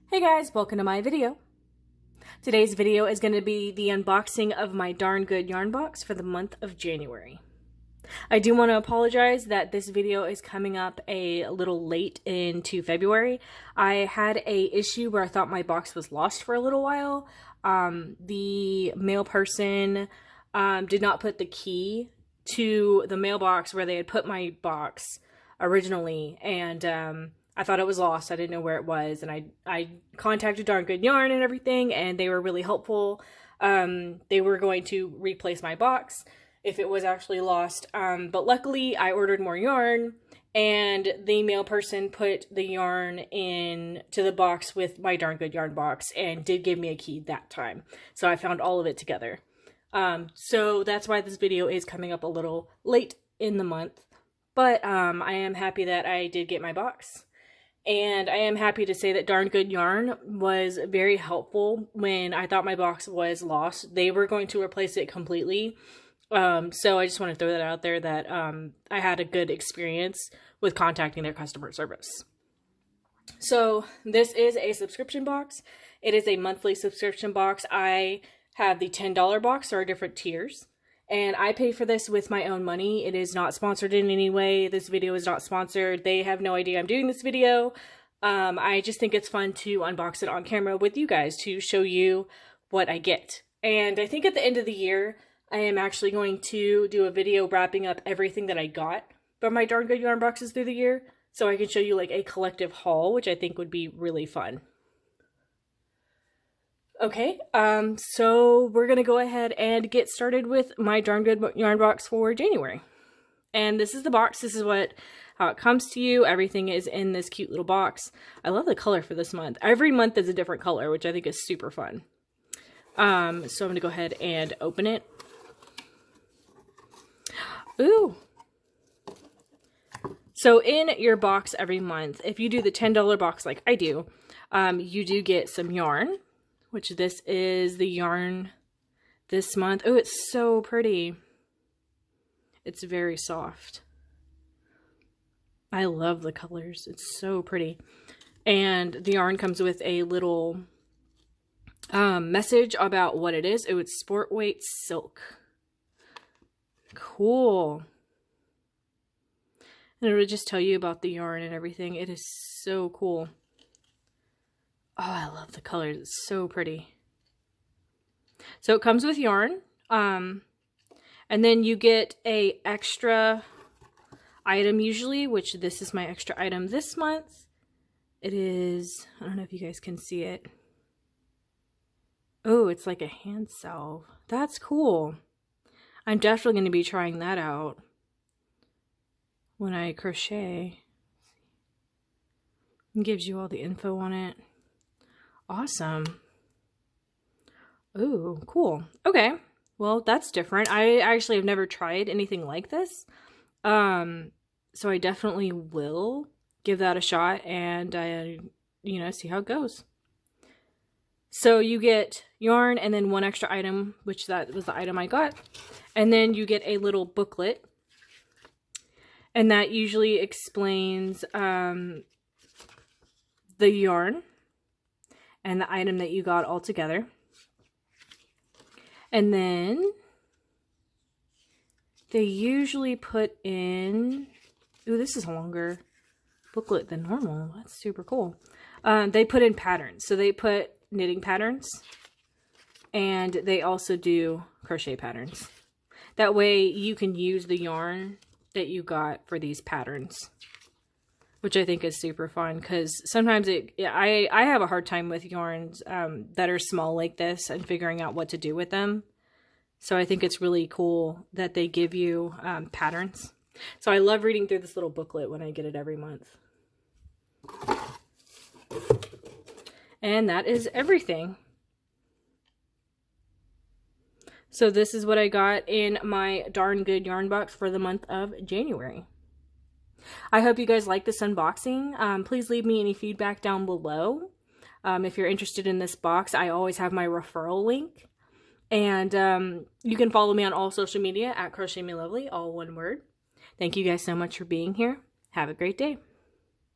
Hey guys, welcome to my video. Today's video is going to be the unboxing of my Darn Good yarn box for the month of January. I do want to apologize that this video is coming up a little late into February. I had a issue where I thought my box was lost for a little while. The mail person did not put the key to the mailbox where they had put my box originally, and I thought it was lost. I didn't know where it was, and I contacted Darn Good Yarn and everything, and they were really helpful. They were going to replace my box if it was actually lost, but luckily I ordered more yarn, and the mail person put the yarn in to the box with my Darn Good Yarn box and did give me a key that time. So I found all of it together. So that's why this video is coming up a little late in the month, but I am happy that I did get my box. And I am happy to say that Darn Good Yarn was very helpful when I thought my box was lost. They were going to replace it completely. So I just want to throw that out there that I had a good experience with contacting their customer service. So this is a subscription box. It is a monthly subscription box. I have the $10 box. There are different tiers. And I pay for this with my own money. It is not sponsored in any way. This video is not sponsored. They have no idea I'm doing this video. I just think it's fun to unbox it on camera with you guys to show you what I get. And I think at the end of the year, I am actually going to do a video wrapping up everything that I got from my Darn Good Yarn boxes through the year. So I can show you like a collective haul, which I think would be really fun. Okay, so we're going to go ahead and get started with my Darn Good Yarn box for January. And this is the box. This is how it comes to you. Everything is in this cute little box. I love the color for this month. Every month is a different color, which I think is super fun. So I'm going to go ahead and open it. Ooh! So in your box every month, if you do the $10 box like I do, you do get some yarn. Which this is the yarn this month. Oh, it's so pretty. It's very soft. I love the colors. It's so pretty. And the yarn comes with a little message about what it is. Oh, it's sport weight silk. Cool. And it would just tell you about the yarn and everything. It is so cool. Oh, I love the colors. It's so pretty. So it comes with yarn. And then you get a extra item usually, which this is my extra item this month. It is, I don't know if you guys can see it. Oh, it's like a hand salve. That's cool. I'm definitely going to be trying that out when I crochet. It gives you all the info on it. Awesome. Ooh, cool. Okay. Well, that's different. I actually have never tried anything like this. So I definitely will give that a shot and, you know, see how it goes. So you get yarn and then one extra item, which that was the item I got. And then you get a little booklet. And that usually explains, the yarn and the item that you got all together. And then they usually put in, ooh, this is a longer booklet than normal. That's super cool. They put in patterns. So they put knitting patterns and they also do crochet patterns. That way you can use the yarn that you got for these patterns, which I think is super fun because sometimes I have a hard time with yarns that are small like this and figuring out what to do with them. So I think it's really cool that they give you patterns. So I love reading through this little booklet when I get it every month. And that is everything. So this is what I got in my Darn Good Yarn box for the month of January. I hope you guys like this unboxing. Please leave me any feedback down below. If you're interested in this box, I always have my referral link. And you can follow me on all social media at crochetmelovely, all one word. Thank you guys so much for being here. Have a great day.